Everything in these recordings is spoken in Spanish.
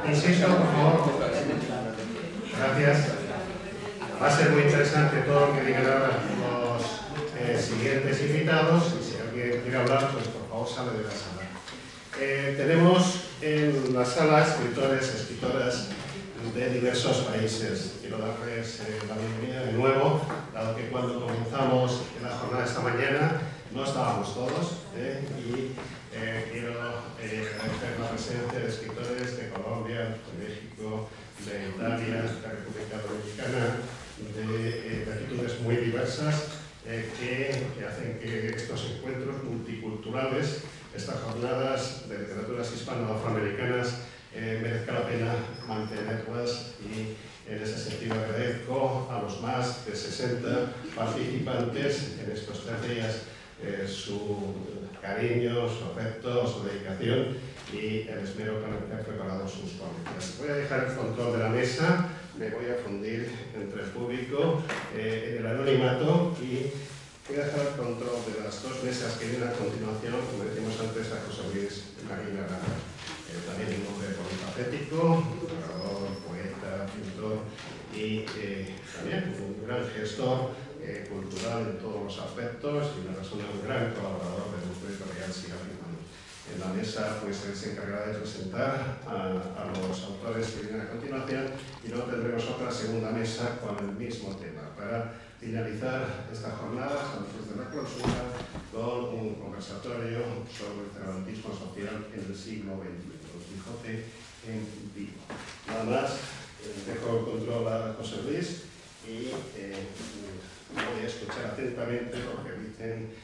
Insisto, por favor. Gracias. Va a ser muy interesante todo lo que digan ahora los siguientes invitados. Y si alguien quiere hablar, pues por favor sale de la sala. Tenemos en la sala escritoras de diversos países. Quiero darles la bienvenida de nuevo, dado que cuando comenzamos la jornada esta mañana no estábamos todos, y quiero agradecer la presencia de escritores de Colombia, de México, de Italia, de la República Dominicana, de latitudes muy diversas que hacen que estos encuentros multiculturales, estas jornadas de literaturas hispano-afroamericanas, merezca la pena mantenerlas, y en ese sentido agradezco a los más de 60 participantes en estos 3 días su cariño, su afecto, su dedicación y el esmero con el que han preparado sus ponencias. Voy a dejar el control de la mesa, me voy a fundir entre el público en el anonimato, y voy a dejar el control de las 2 mesas que vienen a continuación, como decimos antes, a José Luis Marín Arana. También un hombre polifacético, narrador, poeta, pintor y también un gran gestor cultural en todos los aspectos, y una persona, un gran colaborador del Museo Editorial Siga Firmando. En la mesa pues se encargará de presentar a los autores que vienen a continuación, y luego tendremos otra segunda mesa con el mismo tema, para finalizar esta jornada antes de la clausura con un conversatorio sobre el cervantismo social en el siglo XXI. Quijote en vivo. Nada más, dejo el control a José Luis y voy a escuchar atentamente lo que dicen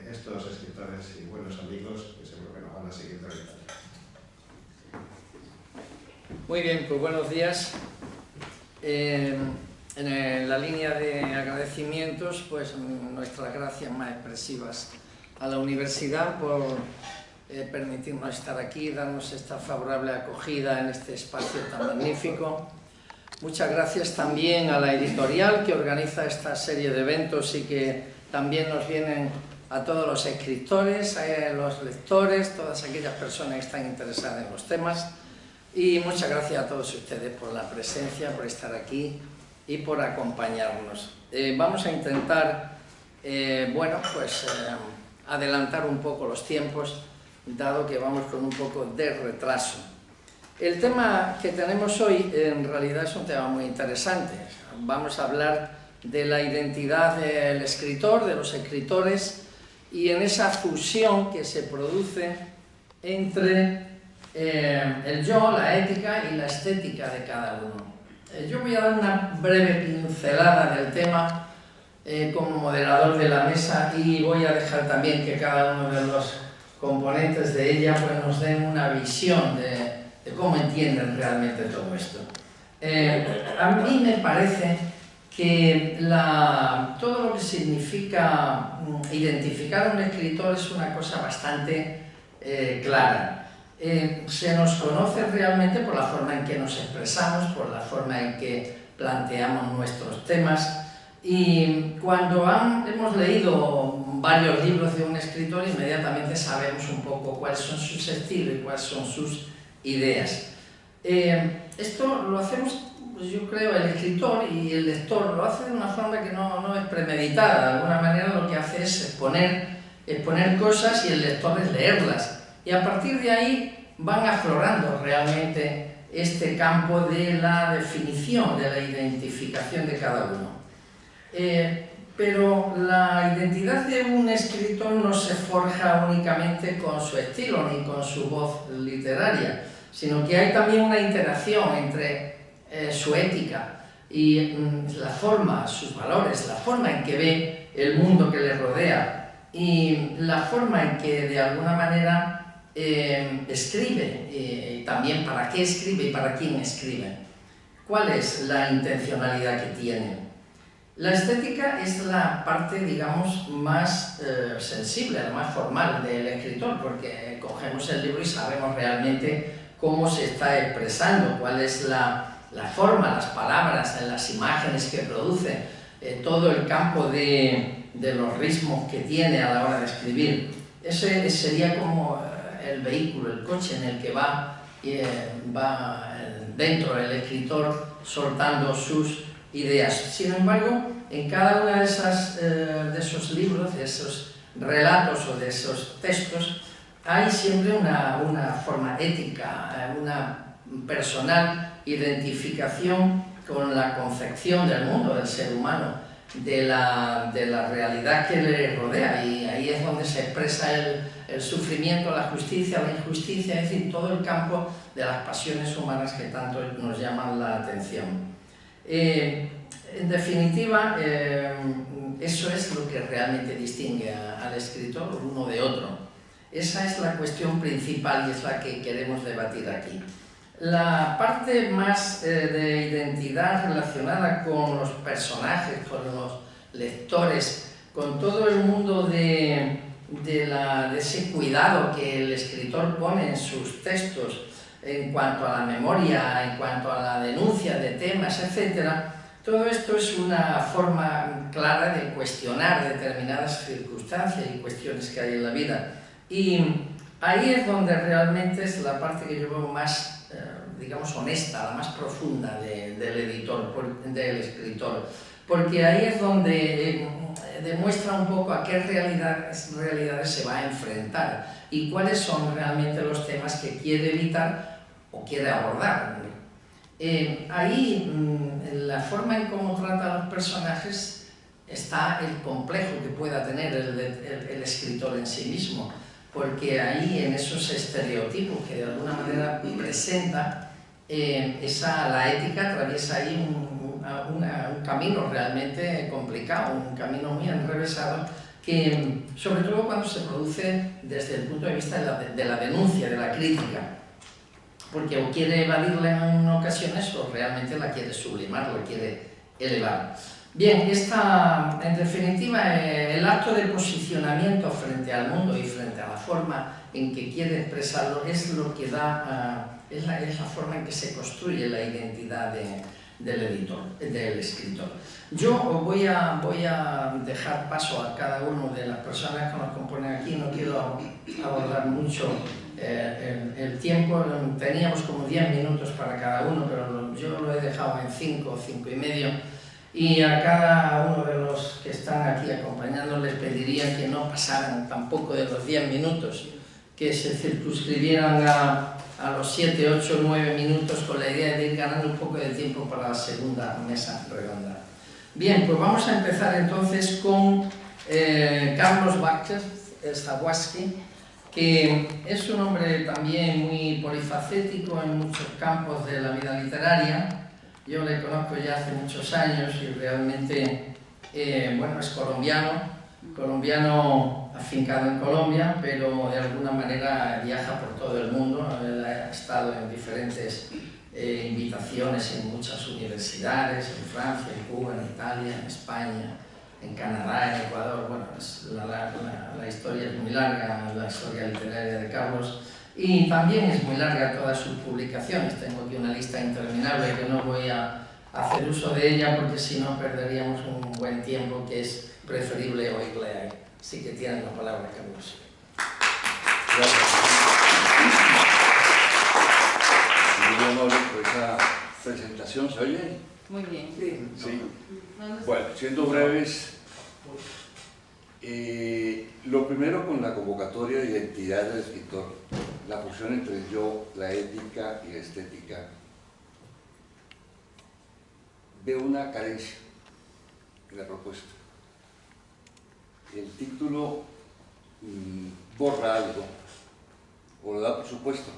estos escritores y buenos amigos que seguro que nos van a seguir realizando. Muy bien, pues buenos días. En la línea de agradecimientos, pues nuestras gracias más expresivas a la universidad por permitirnos estar aquí, darnos esta favorable acogida en este espacio tan magnífico. Muchas gracias también a la editorial que organiza esta serie de eventos y que también nos vienen a todos los escritores, a los lectores, todas aquellas personas que están interesadas en los temas. Y muchas gracias a todos ustedes por la presencia, por estar aquí y por acompañarnos. Vamos a intentar, adelantar un poco los tiempos, dado que vamos con un poco de retraso. El tema que tenemos hoy en realidad es un tema muy interesante. Vamos a hablar de la identidad del escritor, de los escritores, y en esa fusión que se produce entre el yo, la ética y la estética de cada uno. Yo voy a dar una breve pincelada del tema como moderador de la mesa, y voy a dejar también que cada uno de los componentes de ella pues nos den una visión de cómo entienden realmente todo esto. A mí me parece que todo lo que significa identificar a un escritor es una cosa bastante clara. Se nos conoce realmente por la forma en que nos expresamos, por la forma en que planteamos nuestros temas, y cuando hemos leído varios libros de un escritor, inmediatamente sabemos un poco cuáles son sus estilos y cuáles son sus ideas. Esto lo hacemos, pues yo creo, el escritor y el lector lo hace de una forma que no es premeditada. De alguna manera lo que hace es exponer cosas, y el lector es leerlas. Y a partir de ahí van aflorando realmente este campo de la definición, de la identificación de cada uno. Pero la identidad de un escritor no se forja únicamente con su estilo ni con su voz literaria, sino que hay también una interacción entre su ética y la forma, sus valores, la forma en que ve el mundo que le rodea, y la forma en que de alguna manera escribe, y también para qué escribe y para quién escribe. ¿Cuál es la intencionalidad que tiene? La estética es la parte, digamos, más sensible, la más formal del escritor, porque cogemos el libro y sabemos realmente cómo se está expresando, cuál es la forma, las palabras, las imágenes que produce, todo el campo de los ritmos que tiene a la hora de escribir. Ese sería como el vehículo, el coche en el que va va dentro del escritor soltando sus ideas. Sin embargo, en cada uno de esos libros, de esos relatos o de esos textos, hay siempre una forma ética, una personal identificación con la concepción del mundo, del ser humano, de la realidad que le rodea, y ahí es donde se expresa el sufrimiento, la justicia, la injusticia, es decir, todo el campo de las pasiones humanas que tanto nos llaman la atención. En definitiva, eso es lo que realmente distingue al escritor uno de otro. Esa es la cuestión principal y es la que queremos debatir aquí. La parte más de identidad relacionada con los personajes, con los lectores, con todo el mundo de ese cuidado que el escritor pone en sus textos en cuanto a la memoria, en cuanto a la denuncia de temas, etc. Todo esto es una forma clara de cuestionar determinadas circunstancias y cuestiones que hay en la vida. Y ahí es donde realmente es la parte que yo veo más, digamos, honesta, la más profunda del escritor, porque ahí es donde demuestra un poco a qué realidades se va a enfrentar y cuáles son realmente los temas que quiere evitar o quiere abordar. Ahí, en la forma en cómo trata a los personajes, está el complejo que pueda tener el escritor en sí mismo, porque ahí, en esos estereotipos que de alguna manera presenta, la ética atraviesa ahí un camino realmente complicado, un camino muy enrevesado, que sobre todo cuando se produce desde el punto de vista de la denuncia, de la crítica, porque o quiere evadirla en ocasiones o realmente la quiere sublimar, la quiere elevar. Bien, en definitiva, el acto de posicionamiento frente al mundo y frente a la forma en que quiere expresarlo es lo que es la forma en que se construye la identidad del escritor. Yo voy a dejar paso a cada uno de las personas que nos componen aquí, no quiero abordar mucho el tiempo, teníamos como 10 minutos para cada uno, pero yo lo he dejado en 5 o 5 y medio, y a cada uno de los que están aquí acompañándonos les pediría que no pasaran tampoco de los 10 minutos, que se circunscribieran a los 7, 8, 9 minutos, con la idea de ir ganando un poco de tiempo para la segunda mesa redonda. Bien, pues vamos a empezar entonces con Carlos Vázquez Zawadzki, que es un hombre también muy polifacético en muchos campos de la vida literaria. Yo le conozco ya hace muchos años y realmente, bueno, es colombiano afincado en Colombia, pero de alguna manera viaja por todo el mundo. Él ha estado en diferentes invitaciones en muchas universidades, en Francia, en Cuba, en Italia, en España, en Canadá, en Ecuador. Bueno, la historia es muy larga, la historia literaria de Carlos, y también es muy larga todas sus publicaciones. Tengo aquí una lista interminable que no voy a hacer uso de ella porque si no perderíamos un buen tiempo, que es preferible oírle ahí. Así que tienen la palabra, Carlos. Gracias. Muy amable por esa presentación. ¿Se oye? Muy bien. Sí. Bueno, siendo breves, lo primero con la convocatoria de identidad del escritor, la fusión entre el yo, la ética y la estética, veo una carencia en la propuesta. El título borra algo, o lo da por supuesto,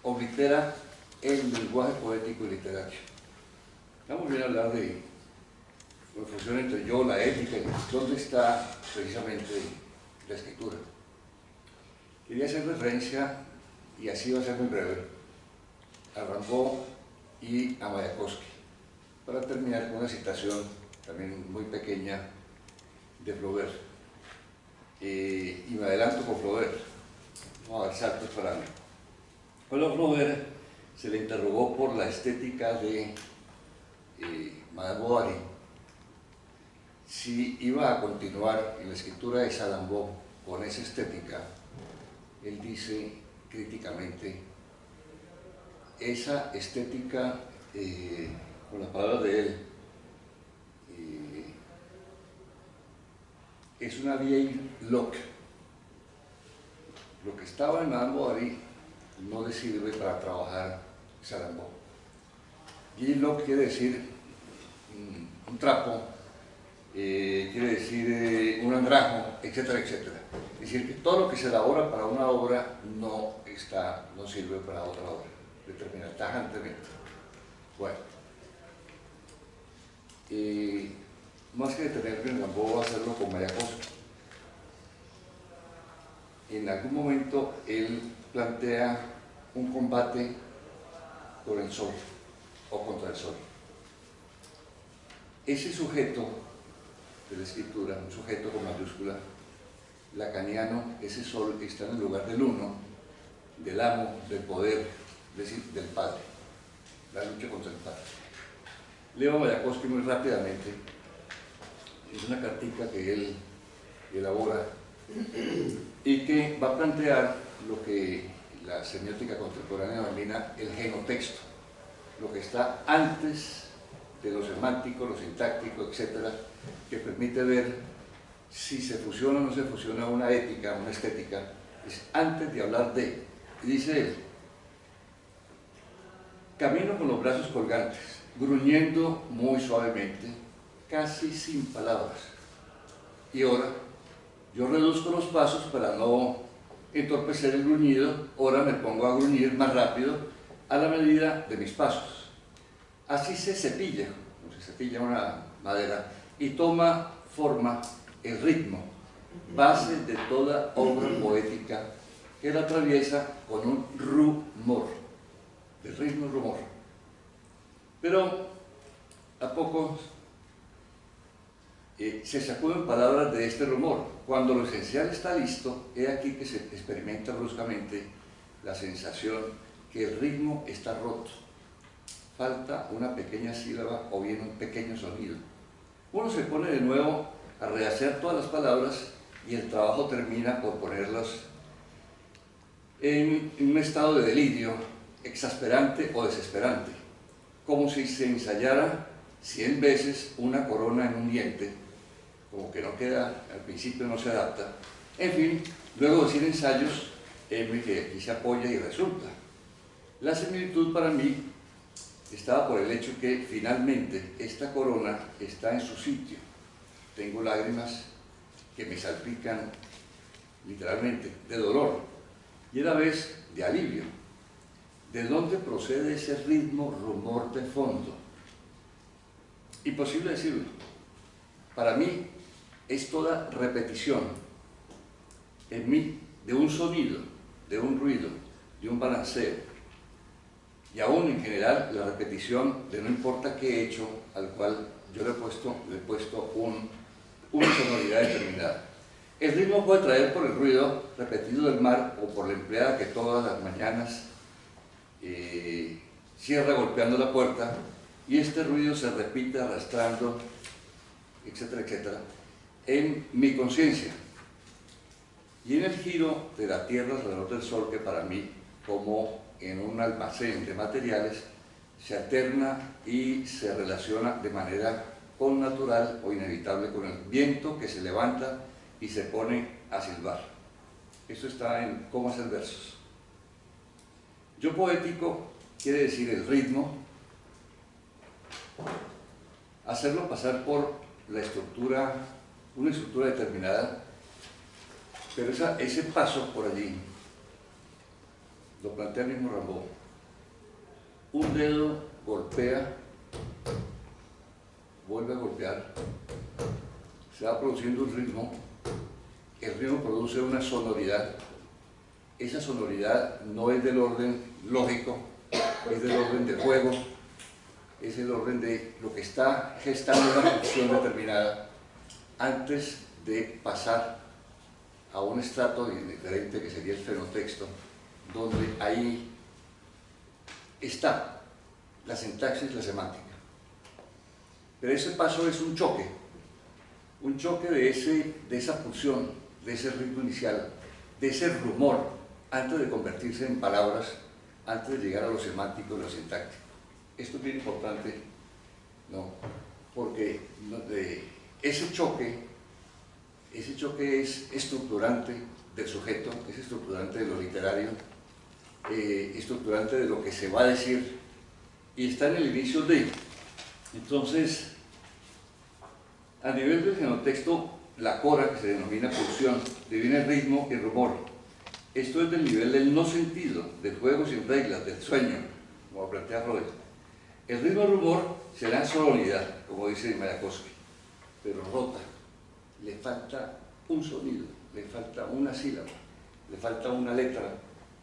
oblitera el lenguaje poético y literario. Estamos bien a hablar de la fusión entre el yo, la ética, y dónde está precisamente la escritura. Quería hacer referencia, y así va a ser muy breve, a Rimbaud y a Mayakovsky, para terminar con una citación también muy pequeña de Flaubert. Y me adelanto con Flaubert, vamos a dar saltos para mí. Bueno, a Flaubert se le interrogó por la estética de Madame Bovary, si iba a continuar en la escritura de Salambó con esa estética. Él dice críticamente esa estética, con las palabras de él, es una vieille Locke. Lo que estaba en Madame Bovary no le sirve para trabajar Salammbô. Vieille Locke quiere decir un trapo, quiere decir un andrajo, etcétera, etcétera. Es decir, que todo lo que se elabora para una obra no sirve para otra obra, determinada tajantemente. Bueno, más que detenerme en Rimbaud, voy a hacerlo con Mayakovsky. En algún momento él plantea un combate con el sol o contra el sol. Ese sujeto de la escritura, un sujeto con mayúscula, lacaniano, ese sol está en el lugar del uno, del amo, del poder, es decir, del padre, la lucha contra el padre. Leo a Mayakovsky muy rápidamente, es una cartica que él elabora y que va a plantear lo que la semiótica contemporánea denomina el genotexto, lo que está antes de lo semántico, lo sintáctico, etcétera, que permite ver si se fusiona o no se fusiona una ética, una estética, es antes de hablar de. Y dice él: camino con los brazos colgantes, gruñendo muy suavemente, casi sin palabras. Y ahora, yo reduzco los pasos para no entorpecer el gruñido, ahora me pongo a gruñir más rápido a la medida de mis pasos. Así se cepilla, como se cepilla una madera, y toma forma el ritmo, base de toda obra poética que la atraviesa con un rumor, del ritmo rumor. Pero a poco se sacuden palabras de este rumor. Cuando lo esencial está listo, he aquí que se experimenta bruscamente la sensación que el ritmo está roto. Falta una pequeña sílaba o bien un pequeño sonido. Uno se pone de nuevo a rehacer todas las palabras y el trabajo termina por ponerlas en un estado de delirio exasperante o desesperante, como si se ensayara 100 veces una corona en un diente, como que no queda, al principio no se adapta. En fin, luego de 100 ensayos, que aquí se apoya y resulta. La similitud para mí estaba por el hecho que finalmente esta corona está en su sitio. Tengo lágrimas que me salpican literalmente de dolor y a la vez de alivio. ¿De dónde procede ese ritmo, rumor de fondo? Imposible decirlo. Para mí es toda repetición en mí de un sonido, de un ruido, de un balanceo. Y aún en general la repetición de no importa qué he hecho, al cual yo le he puesto una sonoridad determinada. El ritmo puede traer por el ruido repetido del mar o por la empleada que todas las mañanas cierra golpeando la puerta y este ruido se repite arrastrando, etcétera, etcétera, en mi conciencia. Y en el giro de la Tierra alrededor del Sol, que para mí, como en un almacén de materiales, se alterna y se relaciona de manera connatural o inevitable con el viento que se levanta y se pone a silbar. Eso está en Cómo hacer versos. Yo poético quiere decir el ritmo, hacerlo pasar por la estructura, una estructura determinada, pero ese paso por allí lo plantea el mismo Rimbaud. Un dedo golpea, vuelve a golpear, se va produciendo un ritmo, el ritmo produce una sonoridad. Esa sonoridad no es del orden lógico, es del orden de juego, es el orden de lo que está gestando una función determinada antes de pasar a un estrato diferente que sería el fenotexto, donde ahí está la sintaxis, la semántica. Pero ese paso es un choque de esa pulsión, de ese ritmo inicial, de ese rumor, antes de convertirse en palabras antes de llegar a lo semántico y lo sintáctico. Esto es bien importante, ¿no? Porque ese choque es estructurante del sujeto, es estructurante de lo literario, estructurante de lo que se va a decir, y está en el inicio de. Entonces, a nivel del genotexto, la cora, que se denomina pulsión, divide el ritmo y el rumor. Esto es del nivel del no sentido, del juego sin reglas, del sueño, como plantea Freud. El ritmo y el rumor será en sola unidad, como dice Mayakovsky, pero rota. Le falta un sonido, le falta una sílaba, le falta una letra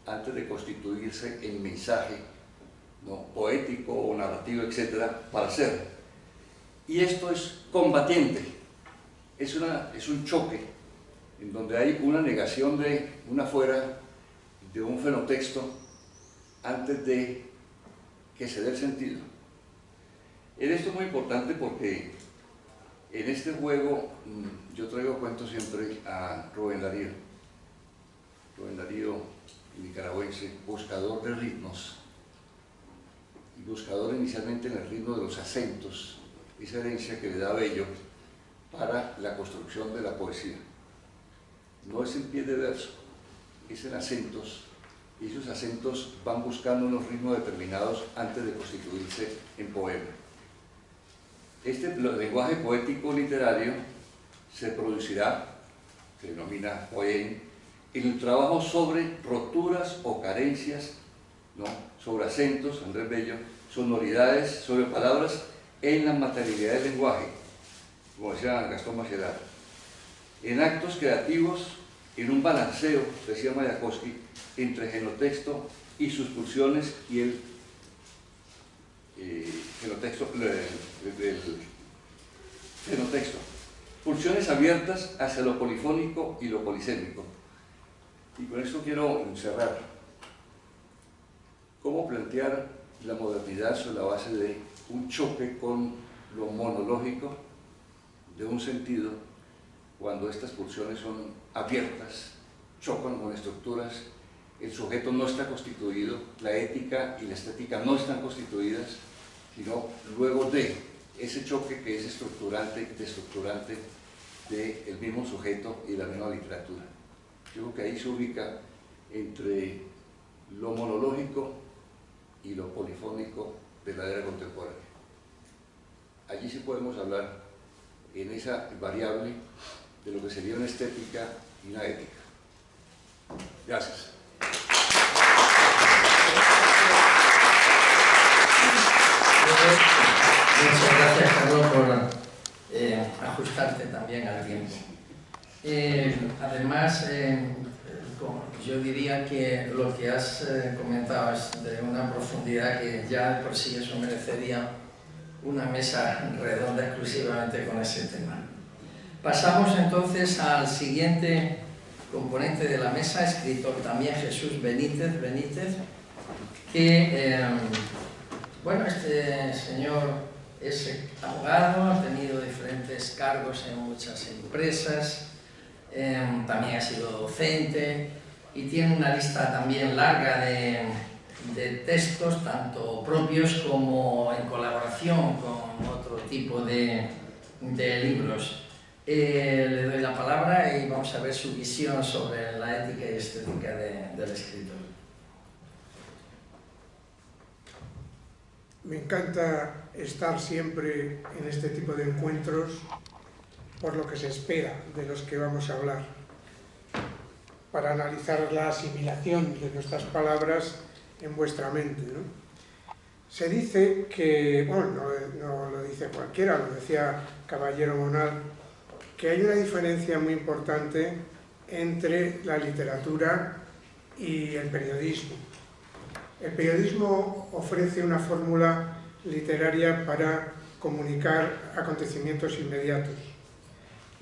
antes de constituirse en mensaje, ¿no?, poético o narrativo, etcétera, para ser. Y esto es combatiente, es un choque en donde hay una negación de una fuera, de un fenotexto, antes de que se dé el sentido. En esto es muy importante porque en este juego yo traigo cuento siempre a Rubén Darío. Rubén Darío, nicaragüense, buscador de ritmos, y buscador inicialmente en el ritmo de los acentos, esa herencia que le da Bello para la construcción de la poesía. No es en pie de verso, es en acentos, y esos acentos van buscando unos ritmos determinados antes de constituirse en poema. Este lenguaje poético literario se producirá, se denomina poema, en el trabajo sobre roturas o carencias, ¿no?, sobre acentos, Andrés Bello, sonoridades, sobre palabras, en la materialidad del lenguaje, como decía Gastón Mascherano, en actos creativos, en un balanceo, decía Mayakovsky, entre genotexto y sus pulsiones y el genotexto, el genotexto. Pulsiones abiertas hacia lo polifónico y lo polisémico. Y con esto quiero cerrar. ¿Cómo plantear la modernidad sobre la base de un choque con lo monológico de un sentido, cuando estas pulsiones son abiertas, chocan con estructuras, el sujeto no está constituido, la ética y la estética no están constituidas, sino luego de ese choque que es estructurante y destructurante del mismo sujeto y la misma literatura? Yo creo que ahí se ubica entre lo monológico y lo polifónico de la era contemporánea. Allí sí podemos hablar en esa variable de lo que sería una estética y una ética. Gracias. Muchas gracias, Carlos, por ajustarte también al tiempo. Además, yo diría que lo que has comentado es de una profundidad que ya por sí eso merecería una mesa redonda exclusivamente con ese tema. Pasamos entonces al siguiente componente de la mesa, escritor también, Jesús Benítez, que, bueno, este señor es abogado, ha tenido diferentes cargos en muchas empresas, también ha sido docente y tiene una lista también larga de textos, tanto propios como en colaboración con otro tipo de libros. Le doy la palabra y vamos a ver su visión sobre la ética y estética del escritor. Me encanta estar siempre en este tipo de encuentros por lo que se espera de los que vamos a hablar, para analizar la asimilación de nuestras palabras en vuestra mente, ¿no? Se dice que, bueno, no lo dice cualquiera, lo decía Caballero Monal, que hay una diferencia muy importante entre la literatura y el periodismo. El periodismo ofrece una fórmula literaria para comunicar acontecimientos inmediatos.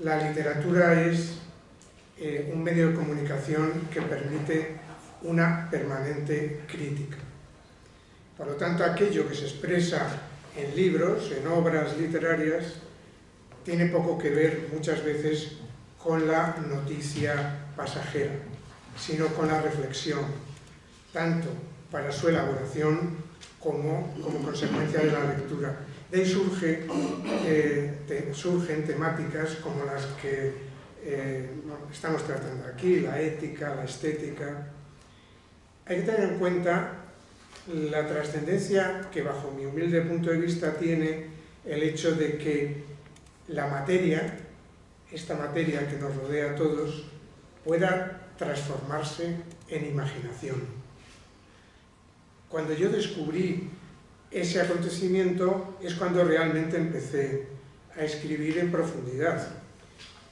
La literatura es un medio de comunicación que permite una permanente crítica. Por lo tanto, aquello que se expresa en libros, en obras literarias, tiene poco que ver muchas veces con la noticia pasajera, sino con la reflexión, tanto para su elaboración como consecuencia de la lectura. De ahí surgen temáticas como las que estamos tratando aquí, la ética, la estética. Hay que tener en cuenta la trascendencia que, bajo mi humilde punto de vista, tiene el hecho de que la materia, esta materia que nos rodea a todos, pueda transformarse en imaginación. Cuando yo descubrí ese acontecimiento es cuando realmente empecé a escribir en profundidad.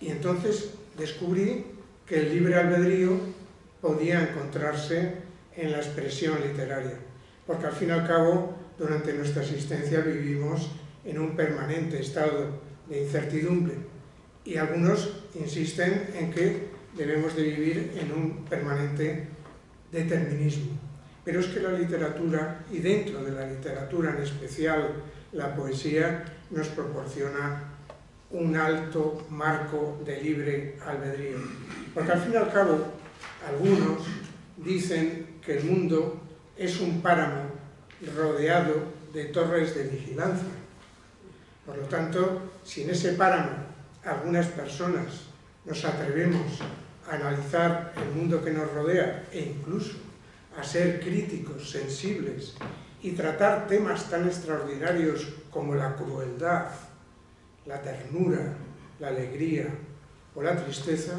Y entonces descubrí que el libre albedrío podía encontrarse en la expresión literaria, porque al fin y al cabo, durante nuestra existencia vivimos en un permanente estado de incertidumbre, y algunos insisten en que debemos de vivir en un permanente determinismo. Pero es que la literatura, y dentro de la literatura en especial la poesía, nos proporciona un alto marco de libre albedrío. Porque al fin y al cabo, algunos dicen que el mundo es un páramo rodeado de torres de vigilancia. Por lo tanto, si en ese páramo algunas personas nos atrevemos a analizar el mundo que nos rodea e incluso a ser críticos, sensibles y tratar temas tan extraordinarios como la crueldad, la ternura, la alegría o la tristeza,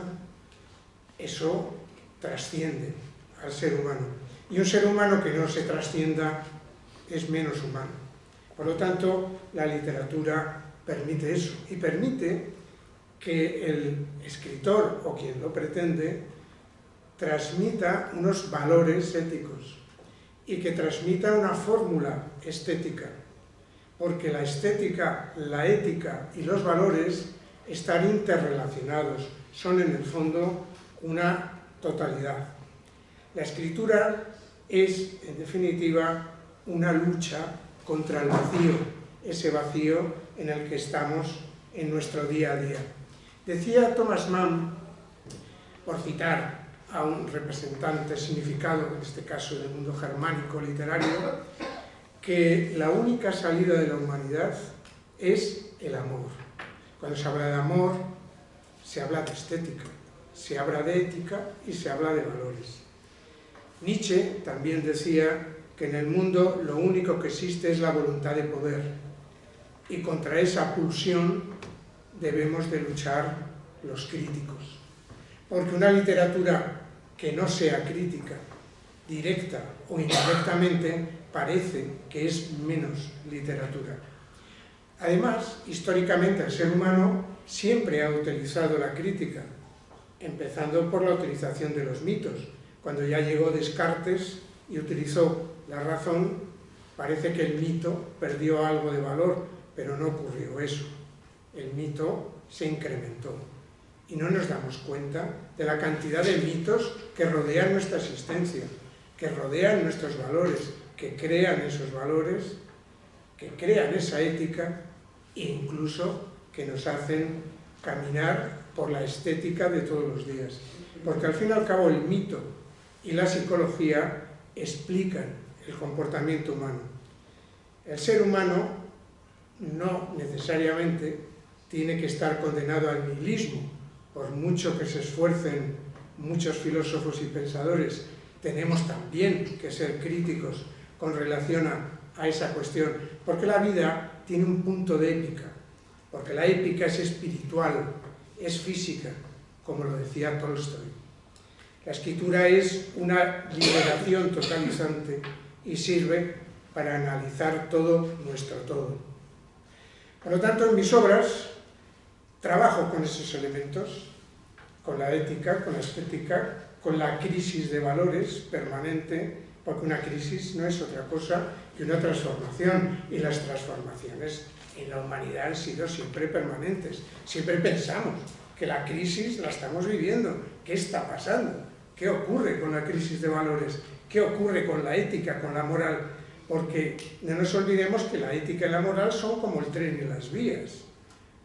eso trasciende al ser humano. Y un ser humano que no se trascienda es menos humano. Por lo tanto, la literatura permite eso, y permite que el escritor, o quien lo pretende, transmita unos valores éticos y que transmita una fórmula estética, porque la estética, la ética y los valores están interrelacionados, son en el fondo una totalidad. La escritura es, en definitiva, una lucha contra el vacío, ese vacío en el que estamos en nuestro día a día. Decía Thomas Mann, por citar a un representante significado, en este caso del mundo germánico literario, que la única salida de la humanidad es el amor. Cuando se habla de amor, se habla de estética, se habla de ética y se habla de valores. Nietzsche también decía que en el mundo lo único que existe es la voluntad de poder, y contra esa pulsión debemos de luchar los críticos. Porque una literatura que no sea crítica, directa o indirectamente, parece que es menos literatura. Además, históricamente el ser humano siempre ha utilizado la crítica, empezando por la utilización de los mitos. Cuando ya llegó Descartes y utilizó la razón, parece que el mito perdió algo de valor, pero no ocurrió eso. El mito se incrementó. Y no nos damos cuenta de la cantidad de mitos que rodean nuestra existencia, que rodean nuestros valores, que crean esos valores, que crean esa ética e incluso que nos hacen caminar por la estética de todos los días. Porque al fin y al cabo el mito y la psicología explican el comportamiento humano. El ser humano no necesariamente tiene que estar condenado al nihilismo. Por mucho que se esfuercen muchos filósofos y pensadores, tenemos también que ser críticos con relación a esa cuestión, porque la vida tiene un punto de épica, porque la épica es espiritual, es física, como lo decía Tolstoy. La escritura es una liberación totalizante y sirve para analizar todo nuestro todo. Por lo tanto, en mis obras trabajo con esos elementos, con la ética, con la estética, con la crisis de valores permanente, porque una crisis no es otra cosa que una transformación, y las transformaciones en la humanidad han sido siempre permanentes. Siempre pensamos que la crisis la estamos viviendo. ¿Qué está pasando? ¿Qué ocurre con la crisis de valores? ¿Qué ocurre con la ética, con la moral? Porque no nos olvidemos que la ética y la moral son como el tren y las vías.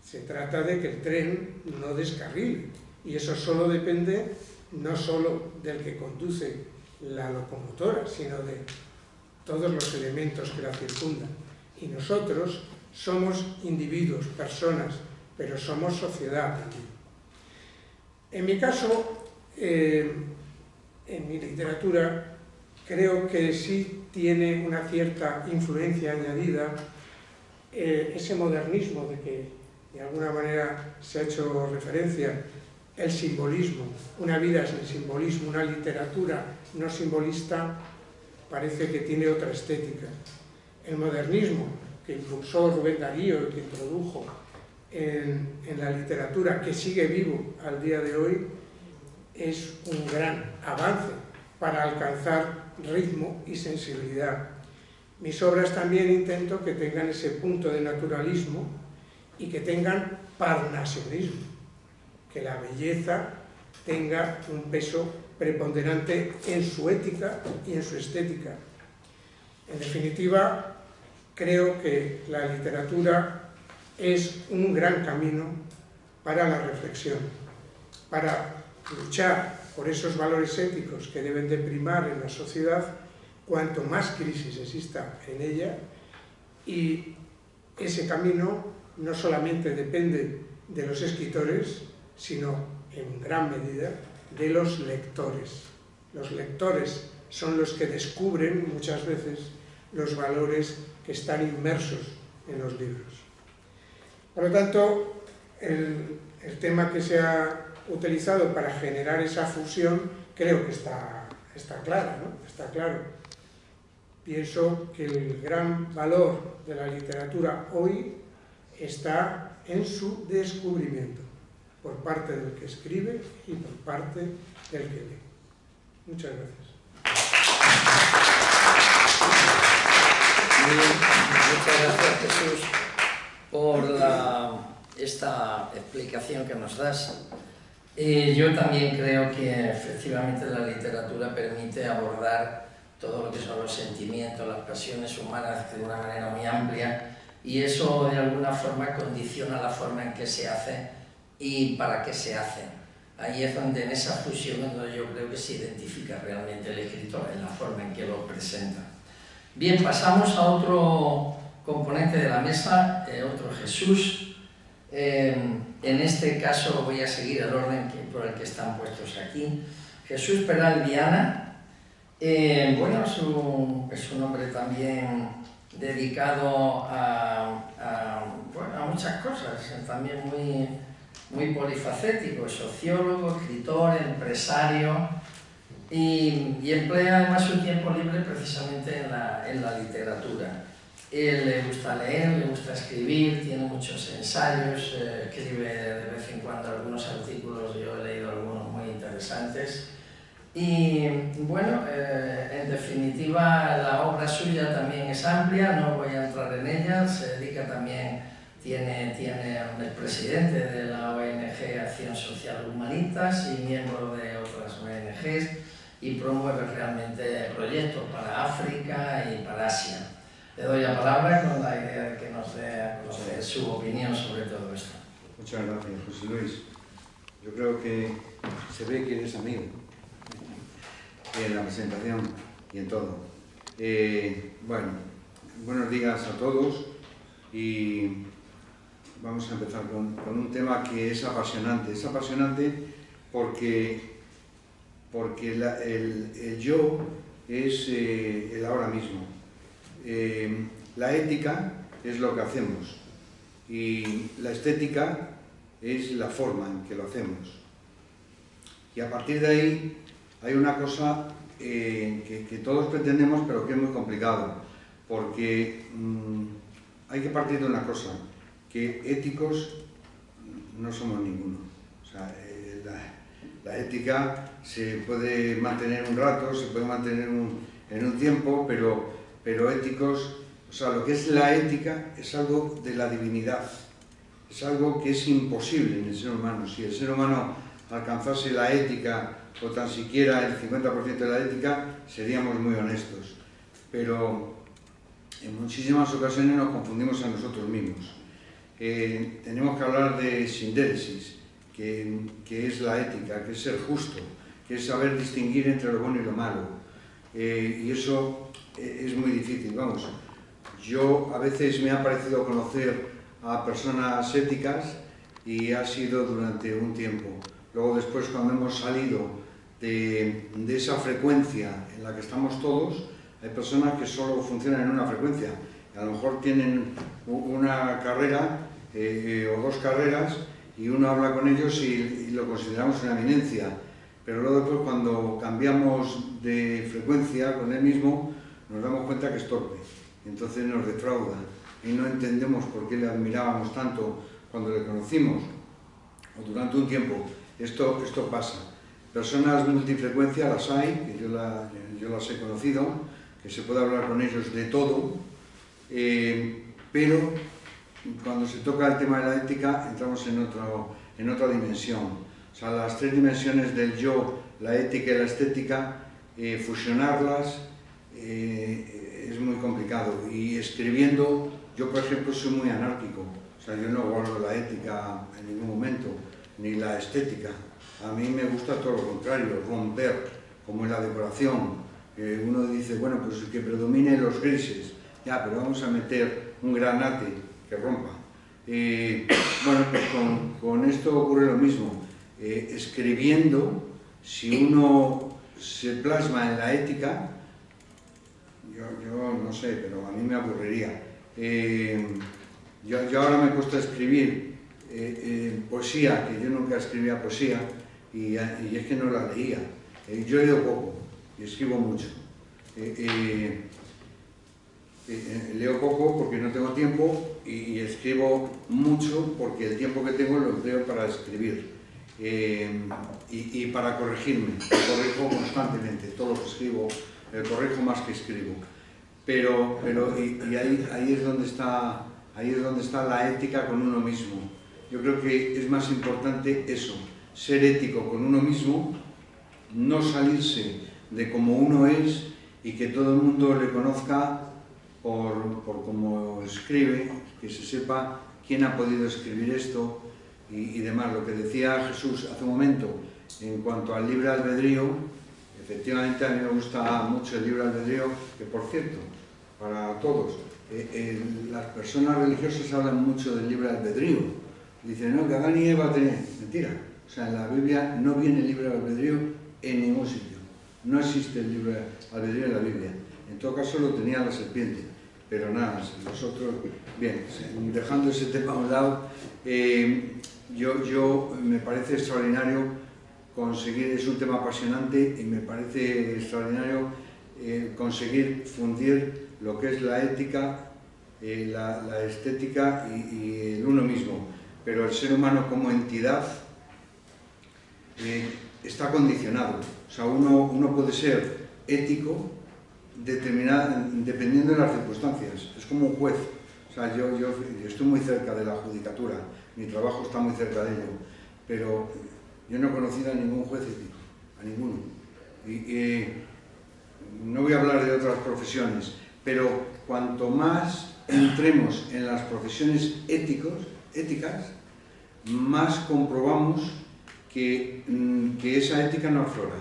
Se trata de que el tren no descarrile, y eso solo depende no solo del que conduce la locomotora, sino de todos los elementos que la circundan. Y nosotros somos individuos, personas, pero somos sociedad también. En mi caso, en mi literatura, creo que sí tiene una cierta influencia añadida ese modernismo de que de alguna manera se ha hecho referencia, el simbolismo, una vida sin simbolismo, una literatura no simbolista, parece que tiene otra estética. El modernismo que impulsó Rubén Darío y que introdujo en la literatura, que sigue vivo al día de hoy, es un gran avance para alcanzar ritmo y sensibilidad. Mis obras también intento que tengan ese punto de naturalismo y que tengan parnasionismo, que la belleza tenga un peso preponderante en su ética y en su estética. En definitiva, creo que la literatura es un gran camino para la reflexión, para luchar por esos valores éticos que deben de primar en la sociedad cuanto más crisis exista en ella, y ese camino no solamente depende de los escritores, sino en gran medida de los lectores. Los lectores son los que descubren muchas veces los valores que están inmersos en los libros. Por lo tanto, el tema que se ha utilizado para generar esa fusión creo que está claro, ¿no? Está claro. Pienso que el gran valor de la literatura hoy está en su descubrimiento, por parte del que escribe y por parte del que lee. Muchas gracias. Muchas gracias, Jesús, por esta explicación que nos das. Yo también creo que efectivamente la literatura permite abordar todo lo que son los sentimientos, las pasiones humanas de una manera muy amplia, y eso de alguna forma condiciona la forma en que se hace y para qué se hace. Ahí es donde, en esa fusión, donde yo creo que se identifica realmente el escritor en la forma en que lo presenta. Bien, pasamos a otro componente de la mesa, otro Jesús. En este caso voy a seguir el orden por el que están puestos aquí. Jesús Peral Viana, bueno, es un hombre también dedicado a muchas cosas, también muy polifacético, sociólogo, escritor, empresario, y emplea además su tiempo libre precisamente en la literatura. Él le gusta leer, le gusta escribir, tiene muchos ensayos, escribe de vez en cuando algunos artículos, yo he leído algunos muy interesantes. Y bueno, en definitiva, la obra suya también es amplia, no voy a entrar en ella, se dedica también, el presidente de la ONG Acción Social Humanitas y miembro de otras ONGs, y promueve realmente proyectos para África y para Asia. Le doy la palabra con la idea de que nos dé a conocer su opinión sobre todo esto. Muchas gracias, José Luis. Yo creo que se ve que eres amigo en la presentación y en todo. Bueno, buenos días a todos, y vamos a empezar con un tema que es apasionante. Es apasionante porque el yo es el ahora mismo. La ética es lo que hacemos y la estética es la forma en que lo hacemos. Y a partir de ahí hay una cosa que todos pretendemos, pero que es muy complicado, porque hay que partir de una cosa, que éticos no somos ninguno. O sea, la ética se puede mantener un rato, se puede mantener en un tiempo, pero éticos, o sea, lo que es la ética es algo de la divinidad, es algo que es imposible en el ser humano. Si el ser humano alcanzase la ética, o tan siquiera el 50% de la ética, seríamos muy honestos. Pero en muchísimas ocasiones nos confundimos a nosotros mismos. Tenemos que hablar de sindéresis, que es la ética, que es ser justo, que es saber distinguir entre lo bueno y lo malo. y eso es muy difícil, vamos. Yo a veces me ha parecido conocer a personas éticas y ha sido durante un tiempo. Luego después, cuando hemos salido de esa frecuencia en la que estamos todos, hay personas que solo funcionan en una frecuencia. A lo mejor tienen una carrera o dos carreras y uno habla con ellos y lo consideramos una eminencia. Pero luego después, cuando cambiamos de frecuencia con él mismo, nos damos cuenta que es torpe. Entonces nos defrauda y no entendemos por qué le admirábamos tanto cuando le conocimos o durante un tiempo. Esto pasa. Personas multifrecuencia las hay, que yo las he conocido, que se puede hablar con ellos de todo, pero cuando se toca el tema de la ética entramos en otra dimensión. O sea, las tres dimensiones del yo, la ética y la estética, fusionarlas es muy complicado. Y escribiendo, yo por ejemplo soy muy anárquico, o sea, yo no guardo la ética en ningún momento, ni la estética. A mí me gusta todo lo contrario, romper, como en la decoración. Uno dice, bueno, pues que predominen los grises, ya, pero vamos a meter un granate que rompa. Bueno, pues con esto ocurre lo mismo. Escribiendo, si uno se plasma en la ética, yo no sé, pero a mí me aburriría. Yo ahora me he puesto a escribir poesía, que yo nunca escribía poesía, y es que no la leía. Yo leo poco y escribo mucho. Leo poco porque no tengo tiempo y escribo mucho porque el tiempo que tengo lo empleo para escribir y para corregirme. Corrijo constantemente, todo lo que escribo, corrijo más que escribo. Pero ahí es donde está la ética con uno mismo. Yo creo que es más importante eso, ser ético con uno mismo, no salirse de como uno es y que todo el mundo le conozca por cómo escribe, que se sepa quién ha podido escribir esto y demás. Lo que decía Jesús hace un momento en cuanto al libre albedrío, efectivamente a mí me gusta mucho el libre albedrío, que por cierto, para todos, las personas religiosas hablan mucho del libre albedrío. Dicen, no, que Adán y Eva tenían. Mentira. O sea, en la Biblia no viene el libre albedrío en ningún sitio. No existe el libre albedrío en la Biblia. En todo caso lo tenía la serpiente. Pero nada, nosotros, bien, dejando ese tema a un lado, yo me parece extraordinario conseguir, es un tema apasionante y me parece extraordinario conseguir fundir lo que es la ética, la estética y el uno mismo. Pero el ser humano como entidad está condicionado. O sea, uno puede ser ético dependiendo de las circunstancias. Es como un juez. O sea, yo estoy muy cerca de la judicatura, mi trabajo está muy cerca de ello, pero yo no he conocido a ningún juez ético, a ninguno. No voy a hablar de otras profesiones, pero cuanto más entremos en las profesiones éticas, más comprobamos que esa ética no aflora.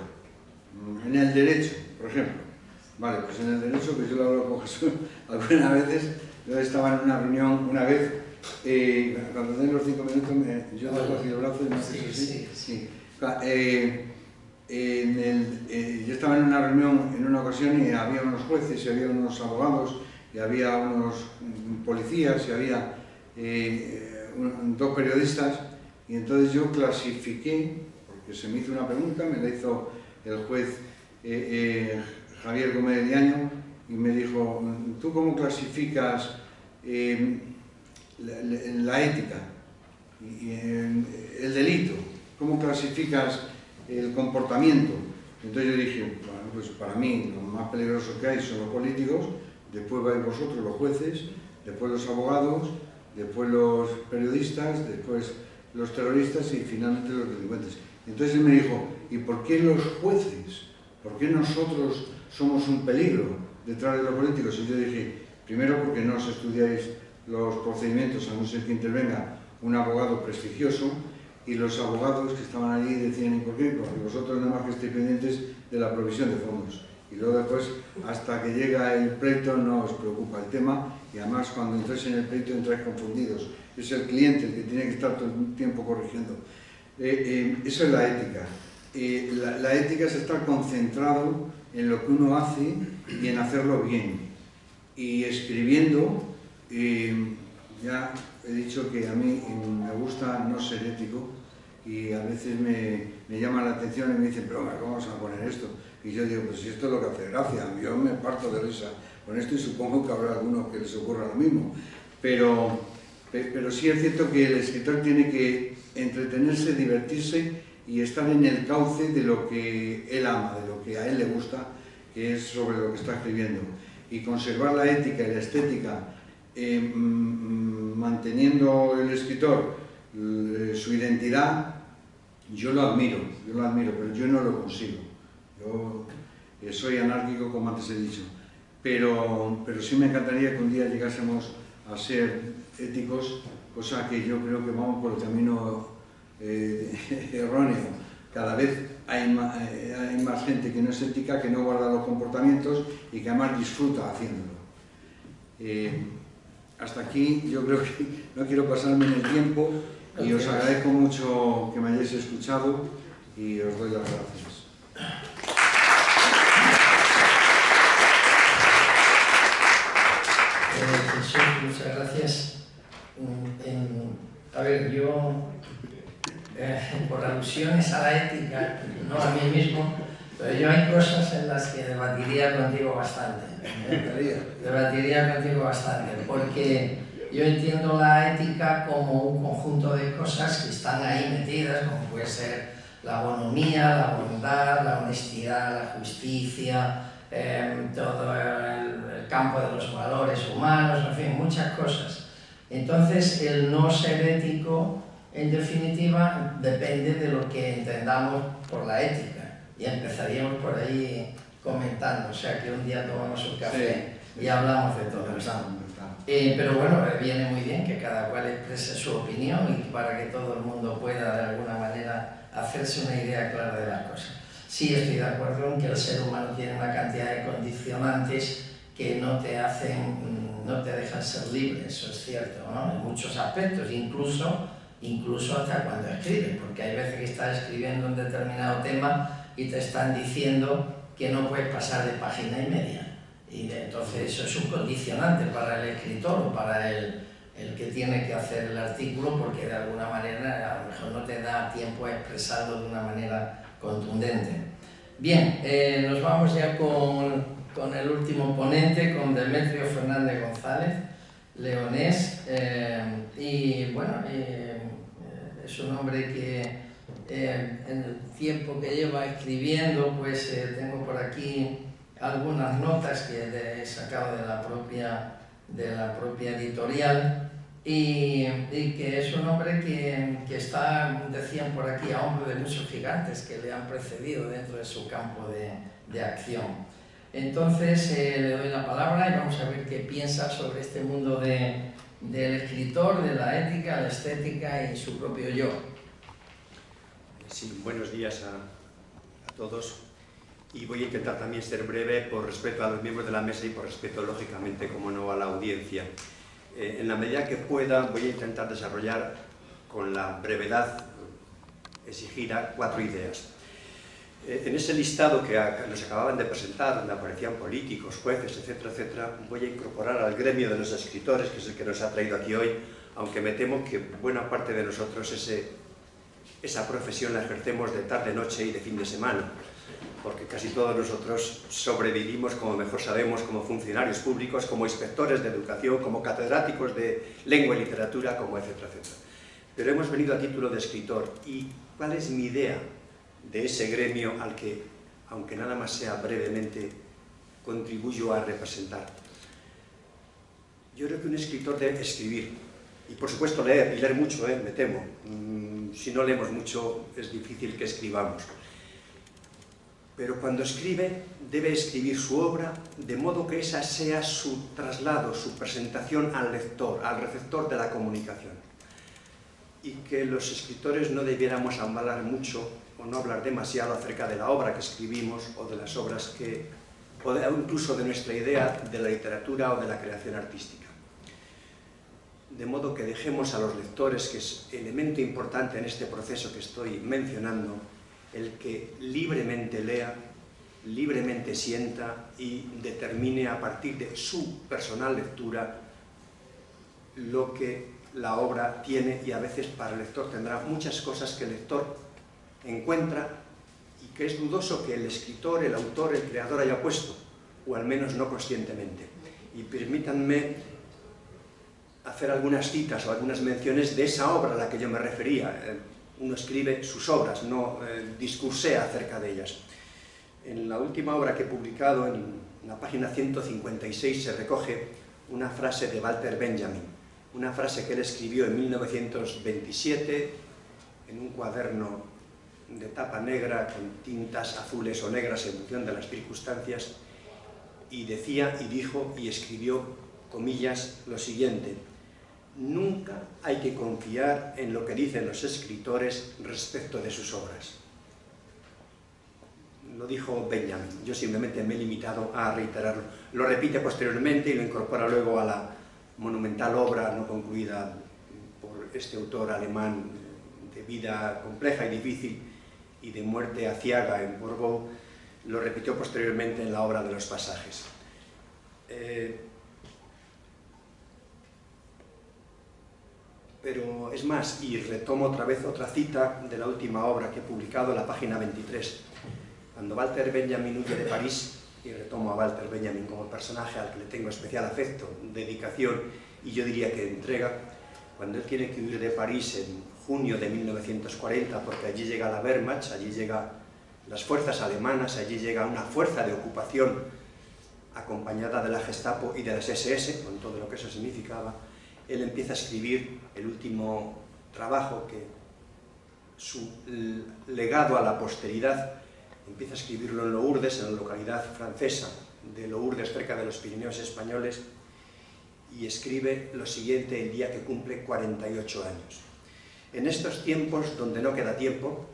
En el derecho, por ejemplo. Vale, pues en el derecho, que yo lo hablo con Jesús algunas veces, yo estaba en una reunión una vez, cuando den los 5 minutos, yo te cogí el brazo y me haces así. Sí. Yo estaba en una reunión en una ocasión y había unos jueces y había unos abogados y había unos policías y había dos periodistas, y entonces yo clasifiqué, porque se me hizo una pregunta, me la hizo el juez Javier Gómez de Año, y me dijo, ¿tú cómo clasificas la ética y el delito? ¿Cómo clasificas el comportamiento? Entonces yo dije, bueno, pues para mí lo más peligroso que hay son los políticos, después vais vosotros los jueces, después los abogados, después los periodistas, después los terroristas y finalmente los delincuentes. Entonces él me dijo, ¿y por qué los jueces? ¿Por qué nosotros somos un peligro detrás de los políticos? Y yo dije, primero porque no os estudiáis los procedimientos, a no ser que intervenga un abogado prestigioso, y los abogados que estaban allí decían, ¿y por qué? Porque vosotros nada más que estéis pendientes de la provisión de fondos. Y luego después, hasta que llega el pleito, no os preocupa el tema, y además cuando entráis en el pleito entráis confundidos. Es el cliente el que tiene que estar todo el tiempo corrigiendo. Eso es la ética. La ética es estar concentrado en lo que uno hace y en hacerlo bien. Y escribiendo, ya he dicho que a mí me gusta no ser ético, y a veces me llama la atención y me dicen, pero ¿cómo vamos a poner esto? Y yo digo, pues si esto es lo que hace gracia, yo me parto de risa con esto y supongo que habrá algunos que les ocurra lo mismo. Pero sí es cierto que el escritor tiene que entretenerse, divertirse y estar en el cauce de lo que él ama, de lo que a él le gusta, que es sobre lo que está escribiendo. Y conservar la ética y la estética, manteniendo el escritor su identidad, yo lo admiro, pero yo no lo consigo. Yo soy anárquico, como antes he dicho, pero sí me encantaría que un día llegásemos a ser éticos, cosa que yo creo que vamos por el camino erróneo. Cada vez hay más gente que no es ética, que no guarda los comportamientos y que además disfruta haciéndolo. Hasta aquí yo creo que no quiero pasarme en el tiempo y os agradezco mucho que me hayáis escuchado y os doy las gracias. Jesús, muchas gracias. A ver, yo, por alusiones a la ética, no a mí mismo, pero yo hay cosas en las que debatiría contigo bastante. Debatiría contigo bastante, porque yo entiendo la ética como un conjunto de cosas que están ahí metidas, como puede ser la bonomía, la bondad, la honestidad, la justicia, todo el campo de los valores humanos, en fin, muchas cosas. Entonces, el no ser ético, en definitiva, depende de lo que entendamos por la ética. Y empezaríamos por ahí comentando, o sea que un día tomamos un café y hablamos de todo eso. Pero bueno, viene muy bien que cada cual exprese su opinión y para que todo el mundo pueda de alguna manera hacerse una idea clara de las cosas. Sí, estoy de acuerdo en que el ser humano tiene una cantidad de condicionantes que no te dejan ser libre, eso es cierto, ¿no? En muchos aspectos, incluso hasta cuando escribes, porque hay veces que estás escribiendo un determinado tema y te están diciendo que no puedes pasar de página y media. Y entonces eso es un condicionante para el escritor o para el que tiene que hacer el artículo, porque de alguna manera a lo mejor no te da tiempo a expresarlo de una manera contundente. Bien, nos vamos ya con el último ponente, con Demetrio Fernández González, leonés, y bueno, es un hombre que en el tiempo que lleva escribiendo, pues tengo por aquí algunas notas que he sacado de la propia editorial, y que es un hombre que está, decían por aquí, a hombro de muchos gigantes que le han precedido dentro de su campo de acción. Entonces le doy la palabra y vamos a ver qué piensa sobre este mundo del escritor, de la ética, la estética y su propio yo. Sí, buenos días a todos. Y voy a intentar también ser breve por respeto a los miembros de la mesa y por respeto, lógicamente, como no, a la audiencia. En la medida que pueda, voy a intentar desarrollar con la brevedad exigida 4 ideas. En ese listado que nos acababan de presentar, donde aparecían políticos, jueces, etcétera, etcétera, voy a incorporar al gremio de los escritores, que es el que nos ha traído aquí hoy, aunque me temo que buena parte de nosotros esa profesión la ejercemos de tarde, noche y de fin de semana, porque casi todos nosotros sobrevivimos, como mejor sabemos, como funcionarios públicos, como inspectores de educación, como catedráticos de lengua y literatura, como etcétera, etcétera. Pero hemos venido a título de escritor, y ¿cuál es mi idea de ese gremio al que, aunque nada más sea brevemente, contribuyo a representar? Yo creo que un escritor debe escribir, y por supuesto leer, y leer mucho, me temo. Si no leemos mucho, es difícil que escribamos. Pero cuando escribe, debe escribir su obra de modo que esa sea su traslado, su presentación al lector, al receptor de la comunicación. Y que los escritores no debiéramos hablar mucho o no hablar demasiado acerca de la obra que escribimos o de las obras que o incluso de nuestra idea de la literatura o de la creación artística. De modo que dejemos a los lectores, que es elemento importante en este proceso que estoy mencionando, el que libremente lea, libremente sienta y determine a partir de su personal lectura lo que la obra tiene, y a veces para el lector tendrá muchas cosas que el lector encuentra y que es dudoso que el escritor, el autor, el creador haya puesto, o al menos no conscientemente. Y permítanme hacer algunas citas o algunas menciones de esa obra a la que yo me refería. Uno escribe sus obras, no discursea acerca de ellas. En la última obra que he publicado, en la página 156, se recoge una frase de Walter Benjamin, una frase que él escribió en 1927 en un cuaderno de tapa negra con tintas azules o negras en función de las circunstancias, y decía y dijo y escribió, comillas, lo siguiente: nunca hay que confiar en lo que dicen los escritores respecto de sus obras. Lo dijo Benjamin, yo simplemente me he limitado a reiterarlo. Lo repite posteriormente y lo incorpora luego a la monumental obra no concluida por este autor alemán, de vida compleja y difícil y de muerte aciaga en Bordeaux. Lo repitió posteriormente en la obra de los pasajes. Pero es más, y retomo otra vez otra cita de la última obra que he publicado, en la página 23. Cuando Walter Benjamin huye de París, y retomo a Walter Benjamin como personaje al que le tengo especial afecto, dedicación y yo diría que entrega, cuando él tiene que huir de París en junio de 1940, porque allí llega la Wehrmacht, allí llegan las fuerzas alemanas, allí llega una fuerza de ocupación acompañada de la Gestapo y de las SS, con todo lo que eso significaba, él empieza a escribir el último trabajo, que su legado a la posteridad, empieza a escribirlo en Lourdes, en la localidad francesa de Lourdes, cerca de los Pirineos españoles, y escribe lo siguiente el día que cumple 48 años. En estos tiempos donde no queda tiempo,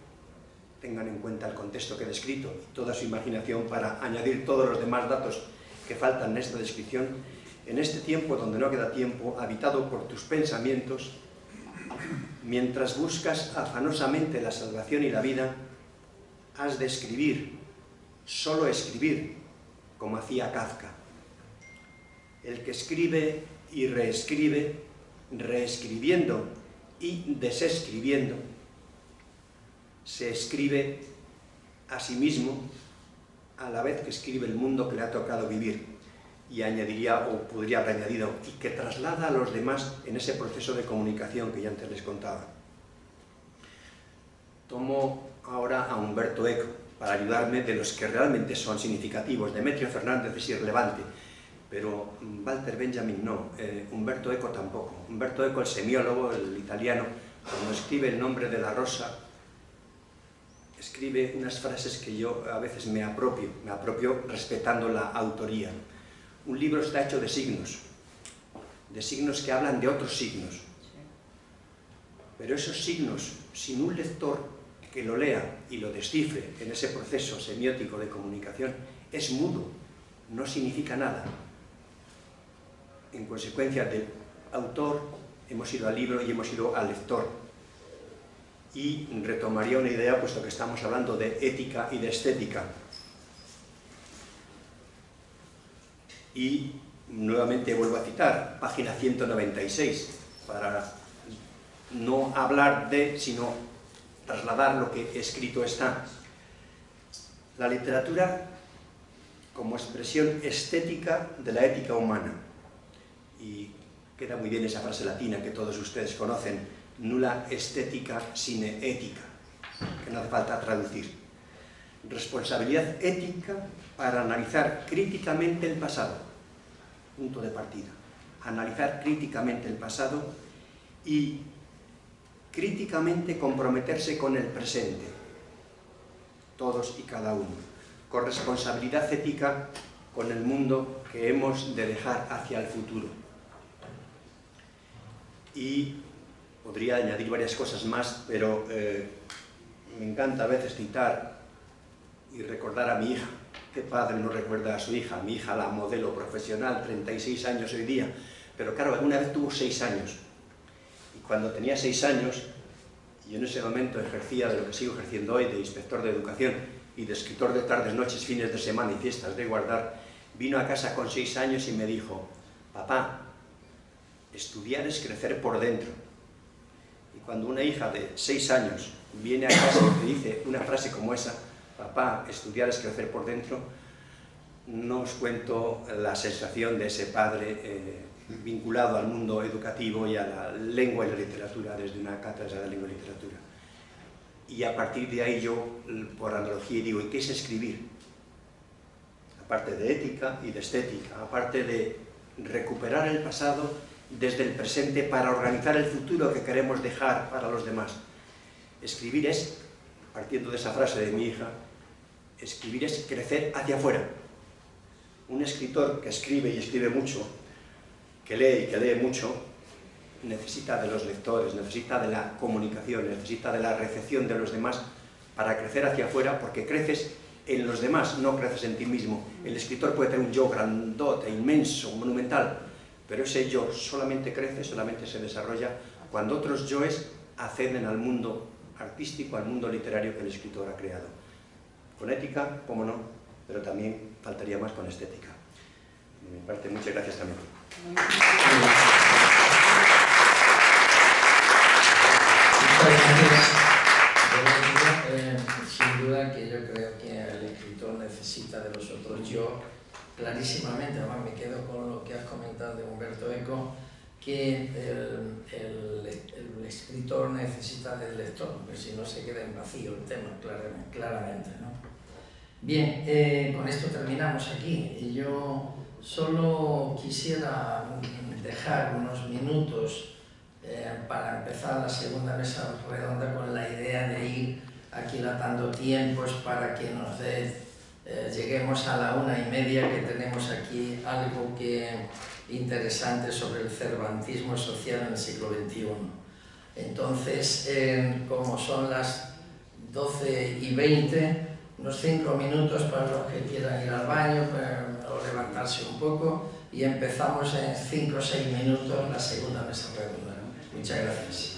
tengan en cuenta el contexto que he descrito y toda su imaginación para añadir todos los demás datos que faltan en esta descripción, en este tiempo donde no queda tiempo, habitado por tus pensamientos, mientras buscas afanosamente la salvación y la vida, has de escribir, solo escribir, como hacía Kafka. El que escribe y reescribe, reescribiendo y desescribiendo, se escribe a sí mismo a la vez que escribe el mundo que le ha tocado vivir, y añadiría, o podría haber añadido, y que traslada a los demás en ese proceso de comunicación que ya antes les contaba. Tomo ahora a Humberto Eco para ayudarme de los que realmente son significativos. Demetrio Fernández es irrelevante, pero Walter Benjamin no, Humberto Eco tampoco. Humberto Eco, el semiólogo, el italiano, cuando escribe El nombre de la rosa, escribe unas frases que yo a veces me apropio respetando la autoría. Un libro está hecho de signos que hablan de otros signos, pero esos signos, sin un lector que lo lea y lo descifre en ese proceso semiótico de comunicación, es mudo, no significa nada. En consecuencia, del autor hemos ido al libro y hemos ido al lector. Y retomaría una idea, puesto que estamos hablando de ética y de estética. Y nuevamente vuelvo a citar, página 196, para no hablar de, sino trasladar lo que escrito está. La literatura como expresión estética de la ética humana. Y queda muy bien esa frase latina que todos ustedes conocen, nulla estética sine ética, que no hace falta traducir. Responsabilidad ética para analizar críticamente el pasado, punto de partida. Analizar críticamente el pasado y críticamente comprometerse con el presente, todos y cada uno. Corresponsabilidad ética con el mundo que hemos de dejar hacia el futuro. Y podría añadir varias cosas más, pero me encanta a veces citar y recordar a mi hija, ¿Qué padre no recuerda a su hija? Mi hija, la modelo profesional, 36 años hoy día, pero claro, alguna vez tuvo 6 años. Y cuando tenía 6 años, y en ese momento ejercía de lo que sigo ejerciendo hoy, de inspector de educación y de escritor de tardes, noches, fines de semana y fiestas de guardar, vino a casa con 6 años y me dijo: papá, estudiar es crecer por dentro. Y cuando una hija de 6 años viene a casa y te dice una frase como esa, papá, estudiar es crecer por dentro, no os cuento la sensación de ese padre vinculado al mundo educativo y a la lengua y la literatura desde una cátedra de lengua y literatura. Y a partir de ahí yo, por analogía, digo, ¿y qué es escribir? Aparte de ética y de estética, aparte de recuperar el pasado desde el presente para organizar el futuro que queremos dejar para los demás. Escribir es, partiendo de esa frase de mi hija, escribir es crecer hacia afuera. Un escritor que escribe y escribe mucho, que lee y que lee mucho, necesita de los lectores, necesita de la comunicación, necesita de la recepción de los demás para crecer hacia afuera, porque creces en los demás, no creces en ti mismo. El escritor puede tener un yo grandote, inmenso, monumental, pero ese yo solamente crece, solamente se desarrolla cuando otros yoes acceden al mundo artístico, al mundo literario que el escritor ha creado. Con ética, cómo no, pero también faltaría más con estética. De mi parte, muchas gracias también. Muchas gracias. Sin duda que yo creo que el escritor necesita de los otros yo, clarísimamente. Además me quedo con lo que has comentado de Humberto Eco, que el escritor necesita del lector, porque si no se queda en vacío el tema, claramente, ¿no? Bien, con esto terminamos aquí. Yo solo quisiera dejar unos minutos para empezar la segunda mesa redonda con la idea de ir aquilatando tiempos para que nos lleguemos a la 1:30, que tenemos aquí algo interesante sobre el cervantismo social en el siglo XXI. Entonces, como son las 12:20, unos 5 minutos para los que quieran ir al baño o levantarse un poco, y empezamos en 5 o 6 minutos la segunda mesa redonda. Muchas gracias.